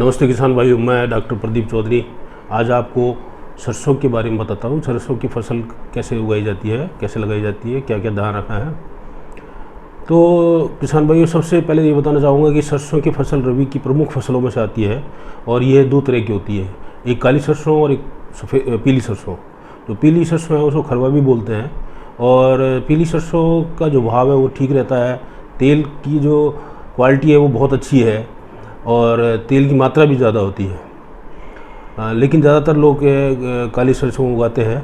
नमस्ते किसान भाइयों, मैं डॉक्टर प्रदीप चौधरी आज आपको सरसों के बारे में बताता हूँ। सरसों की फसल कैसे उगाई जाती है, कैसे लगाई जाती है, क्या क्या ध्यान रखना है। तो किसान भाइयों, सबसे पहले ये बताना चाहूँगा कि सरसों की फसल रबी की प्रमुख फसलों में से आती है और ये दो तरह की होती है, एक काली सरसों और एक पीली सरसों। तो पीली सरसों है उसको खरवा भी बोलते हैं और पीली सरसों का जो भाव है वो ठीक रहता है। तेल की जो क्वालिटी है वो बहुत अच्छी है और तेल की मात्रा भी ज़्यादा होती है। लेकिन ज़्यादातर लोग काली सरसों उगाते हैं।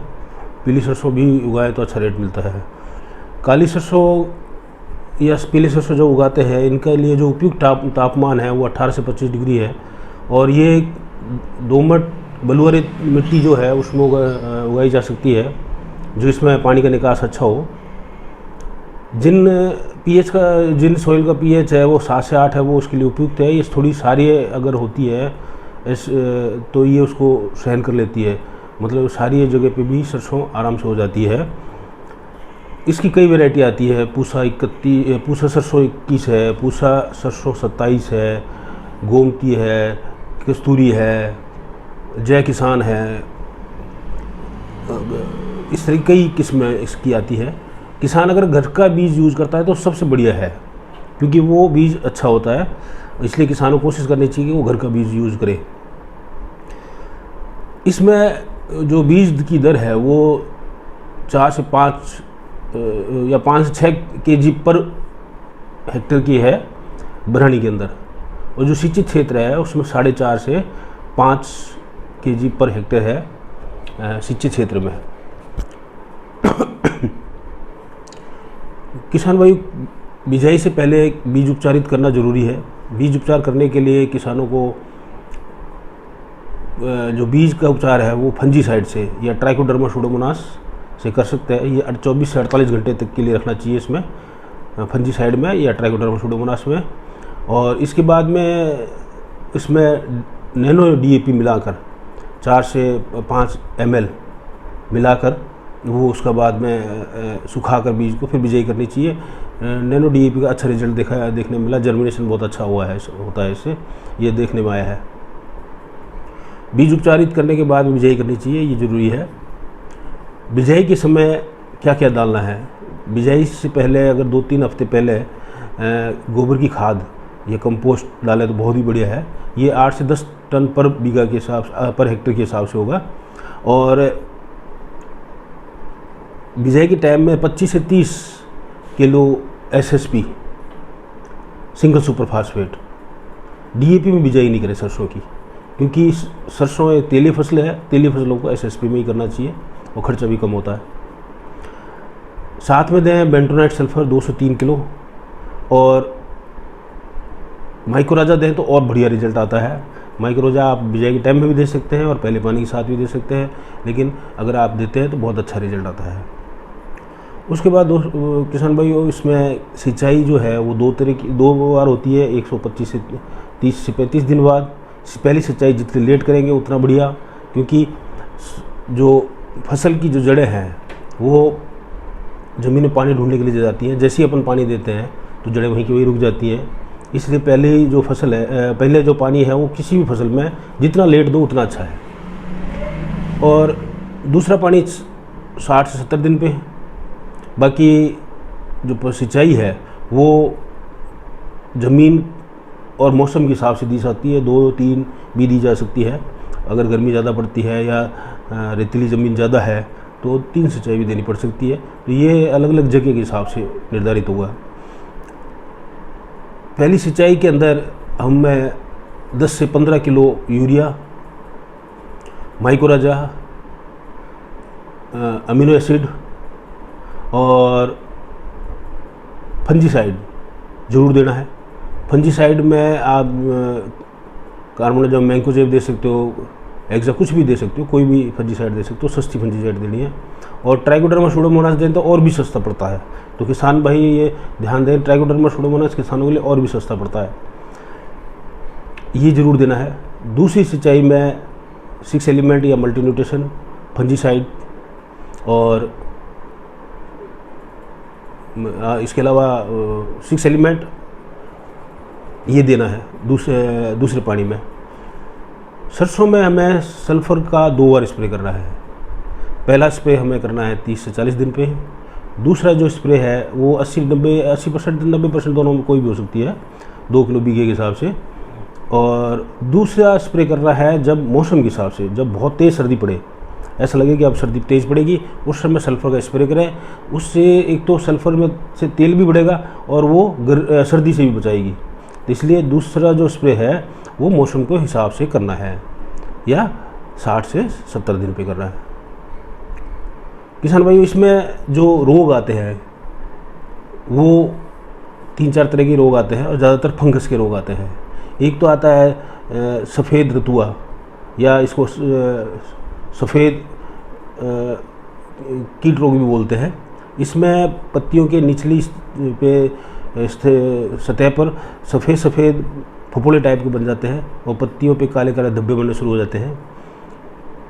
पीली सरसों भी उगाए तो अच्छा रेट मिलता है। काली सरसों या पीली सरसों जो उगाते हैं इनके लिए जो उपयुक्त तापमान है वो 18 से 25 डिग्री है और ये दोमट बलुआरी मिट्टी जो है उसमें उगाई जा सकती है, जो इसमें पानी का निकास अच्छा हो। जिन सॉइल का पीएच है वो 7 से 8 है, वो उसके लिए उपयुक्त है। ये थोड़ी क्षारीय अगर होती है तो ये उसको सहन कर लेती है, मतलब क्षारीय जगह पे भी सरसों आराम से हो जाती है। इसकी कई वैरायटी आती है। पूसा सरसों 21 है, पूसा सरसों 27 है, गोमती है, कस्तूरी है, जय किसान है। इस तरह कई किस्में इसकी आती है। किसान अगर घर का बीज यूज़ करता है तो सबसे बढ़िया है, क्योंकि वो बीज अच्छा होता है। इसलिए किसानों को कोशिश करनी चाहिए कि वो घर का बीज यूज़ करे। इसमें जो बीज की दर है वो 4 से 5 या 5 से 6 kg पर हेक्टेयर की है बरहनी के अंदर, और जो सिंचित क्षेत्र है उसमें 4.5 से 5 kg पर हेक्टेयर है सिंचित क्षेत्र में। किसान भाई, बिजाई से पहले बीज उपचारित करना जरूरी है। बीज उपचार करने के लिए किसानों को जो बीज का उपचार है वो फंजीसाइड से या ट्राइकोडर्मा सूडोमोनास से कर सकते हैं। ये 24 से 48 घंटे तक के लिए रखना चाहिए इसमें, फंजीसाइड में या ट्राइकोडर्मा सूडोमोनास में। और इसके बाद में इसमें नैनो DAP मिलाकर 4 से 5 ml मिलाकर वो उसका बाद में सुखाकर बीज को फिर बिजाई करनी चाहिए। नैनो DAP का अच्छा रिजल्ट देखने मिला। जर्मिनेशन बहुत अच्छा होता है इससे, ये देखने में आया है। बीज उपचारित करने के बाद बिजाई करनी चाहिए, ये ज़रूरी है। बिजाई के समय क्या क्या डालना है? बिजाई से पहले अगर 2-3 हफ्ते पहले गोबर की खाद या कंपोस्ट डालें तो बहुत ही बढ़िया है। ये 8 से 10 टन पर बीघा के हिसाब पर हेक्टेयर के हिसाब से होगा। और बिजाई के टाइम में 25 से 30 kilo SSP single super phosphate. DAP में बिजाई नहीं करें सरसों की, क्योंकि सरसों एक तेली फसल है। तेली फसलों को SSP में ही करना चाहिए और खर्चा भी कम होता है। साथ में दें बेंटोनाइट सल्फर 2 से 3 किलो और माइक्रोराजा दें तो और बढ़िया रिजल्ट आता है। माइक्रोराजा आप बिजाई के टाइम में भी दे सकते हैं और पहले पानी के साथ भी दे सकते हैं, लेकिन अगर आप देते हैं तो बहुत अच्छा रिजल्ट आता है। उसके बाद किसान भाइयों, इसमें सिंचाई जो है वो दो बार होती है, 125 से 30 से 35 दिन बाद। पहली सिंचाई जितनी लेट करेंगे उतना बढ़िया, क्योंकि जो फसल की जो जड़ें हैं वो ज़मीन में पानी ढूंढने के लिए जाती हैं। जैसे ही अपन पानी देते हैं तो जड़ें वहीं की वहीं रुक जाती हैं। इसलिए पहले जो फसल है, पहले जो पानी है वो किसी भी फसल में जितना लेट दो उतना अच्छा है। और दूसरा पानी 60 से 70 दिन पे। बाकी जो सिंचाई है वो ज़मीन और मौसम के हिसाब से दी जाती है। 2-3 भी दी जा सकती है। अगर गर्मी ज़्यादा पड़ती है या रेतीली ज़मीन ज़्यादा है तो 3 सिंचाई भी देनी पड़ सकती है। तो ये अलग अलग जगह के हिसाब से निर्धारित हुआ। पहली सिंचाई के अंदर हमें 10 से 15 किलो यूरिया, माइक्रोराजा, अमीनो एसिड और फंजीसाइड ज़रूर देना है। फंजीसाइड में आप कार्बोनोजम मैंकोजेब दे सकते हो, एक्सा कुछ भी दे सकते हो, कोई भी फंजीसाइड दे सकते हो। सस्ती फंजीसाइड देनी है। और ट्राइकोडर्मा सूडोमोनास दें तो और भी सस्ता पड़ता है। तो किसान भाई ये ध्यान दें, ट्राइकोडर्मा सूडोमोनास किसानों के लिए और भी सस्ता पड़ता है, ये ज़रूर देना है। दूसरी सिंचाई में 6 एलिमेंट या मल्टी न्यूट्रिशन, फंजीसाइड और इसके अलावा 6 एलिमेंट ये देना है दूसरे पानी में। सरसों में हमें सल्फ़र का 2 बार स्प्रे करना है। पहला स्प्रे हमें करना है 30 से 40 दिन पे। दूसरा जो स्प्रे है वो 80% 90% दोनों में कोई भी हो सकती है, 2 किलो बीघे के हिसाब से। और दूसरा स्प्रे करना है जब मौसम के हिसाब से, जब बहुत तेज़ सर्दी पड़े, ऐसा लगे कि अब सर्दी तेज़ पड़ेगी, उस समय सल्फ़र का स्प्रे करें। उससे एक तो सल्फ़र में से तेल भी बढ़ेगा और वो सर्दी से भी बचाएगी। तो इसलिए दूसरा जो स्प्रे है वो मौसम के हिसाब से करना है, या 60 से 70 दिन पे करना है। किसान भाई, इसमें जो रोग आते हैं वो 3-4 तरह के रोग आते हैं और ज़्यादातर फंगस के रोग आते हैं। एक तो आता है सफ़ेद रतुआ, या इसको सफ़ेद कीट रोग भी बोलते हैं। इसमें पत्तियों के निचली पे सतह पर सफ़ेद फफोले टाइप के बन जाते हैं और पत्तियों पे काले काले धब्बे बनने शुरू हो जाते हैं,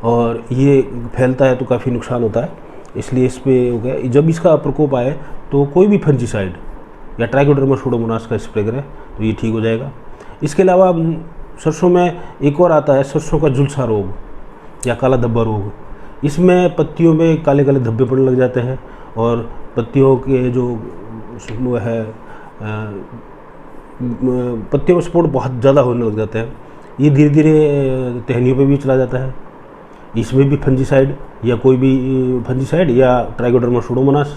और ये फैलता है तो काफ़ी नुकसान होता है। इसलिए इस पर हो गया, जब इसका प्रकोप आए तो कोई भी फंजीसाइड या ट्राइकोडर्मा सूडोमोनास का स्प्रे करें तो ये ठीक हो जाएगा। इसके अलावा सरसों में एक और आता है सरसों का झुलसा रोग या काला धब्बा रोग। इसमें पत्तियों में काले काले धब्बे पड़ने लग जाते हैं और पत्तियों के जो है पत्तियों में स्पॉट बहुत ज़्यादा होने लग जाते हैं। ये धीरे धीरे टहनियों पे भी चला जाता है। इसमें भी फंजीसाइड या कोई भी फंजीसाइड या ट्राइकोडर्मा सूडोमोनास।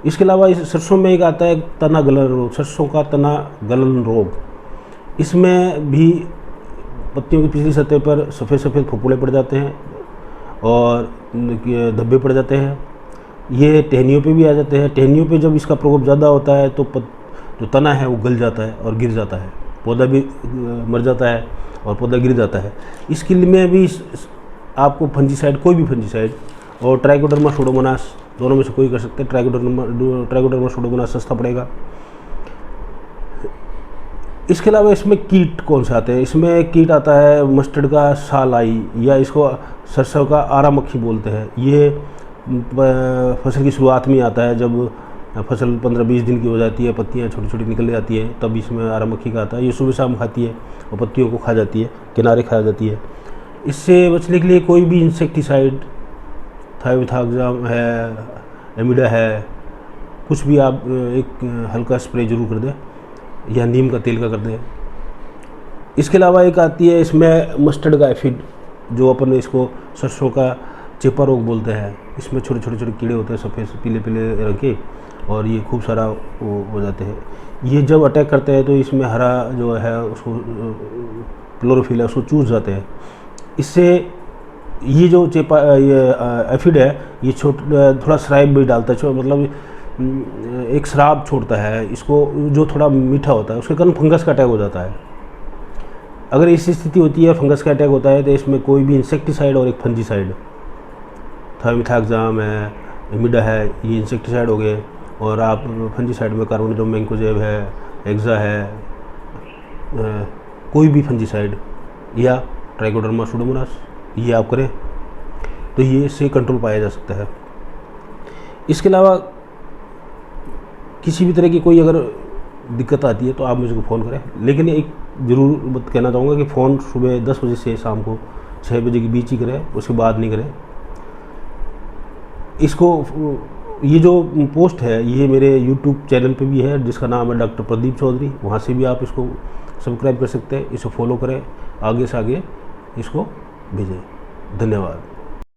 इसके अलावा इस सरसों में एक आता है तना गलन रोग, सरसों का तना गलन रोग। इसमें भी पत्तियों की पिछली सतह पर सफ़ेद फफोले पड़ जाते हैं और धब्बे पड़ जाते हैं। ये टहनियों पे भी आ जाते हैं। टहनियों पे जब इसका प्रकोप ज़्यादा होता है तो जो तना है वो गल जाता है और गिर जाता है, पौधा भी मर जाता है और पौधा गिर जाता है। इसके लिए में भी आपको फंजीसाइड, कोई भी फंजीसाइड और ट्राइकोडर्मा सूडोमोनास, दोनों में से कोई कर सकते हैं। ट्राइकोडर्मा सूडोमोनास सस्ता पड़ेगा। इसके अलावा इसमें कीट कौन से आते हैं? इसमें कीट आता है मस्टर्ड का सालाई, या इसको सरसों का आरा मक्खी बोलते हैं। ये फसल की शुरुआत में आता है, जब फसल 15-20 दिन की हो जाती है, पत्तियाँ छोटी छोटी निकल जाती है, तब इसमें आरा मक्खी का आता है। ये सुबह शाम खाती है और पत्तियों को खा जाती है, किनारे खा जाती है। इससे बचने के लिए कोई भी इंसेक्टिसाइड, थायोमिथाक्साम है, एमिडा है, कुछ भी आप एक हल्का स्प्रे जरूर कर दें, या नीम का तेल का कर दें। इसके अलावा एक आती है इसमें मस्टर्ड का एफिड, जो अपन इसको सरसों का चेपा रोग बोलते हैं। इसमें छोटे छोटे कीड़े होते हैं सफ़ेद पीले रंग के, और ये खूब सारा हो जाते हैं। ये जब अटैक करते हैं तो इसमें हरा जो है उसको क्लोरोफिल है उसको चूस जाते हैं। इससे ये जो चेपा ये एफिड है ये थोड़ा शराब भी डालता है, मतलब एक शराब छोड़ता है इसको, जो थोड़ा मीठा होता है। उसके कारण फंगस का अटैक हो जाता है। अगर ऐसी स्थिति होती है, फंगस का अटैक होता है, तो इसमें कोई भी इंसेक्टिसाइड और एक फंजीसाइड, थायोमिथाक्साम है, एमिडा है, ये इंसेक्टिसाइड हो गए। और आप फंजीसाइड में कार्बोनिडम मैंकोजेब है, एक्सा है, कोई भी फंजीसाइड या ट्राइकोडर्मा सूडोमोनास, ये आप करें तो ये से कंट्रोल पाया जा सकता है। इसके अलावा किसी भी तरह की कोई अगर दिक्कत आती है तो आप मुझे फ़ोन करें, लेकिन एक ज़रूर बात कहना चाहूँगा कि फ़ोन सुबह 10 बजे से शाम को 6 बजे के बीच ही करें, उसके बाद नहीं करें। इसको ये जो पोस्ट है ये मेरे YouTube चैनल पे भी है, जिसका नाम है डॉक्टर प्रदीप चौधरी। वहाँ से भी आप इसको सब्सक्राइब कर सकते हैं, इसे फॉलो करें, आगे से आगे इसको भेजें। धन्यवाद।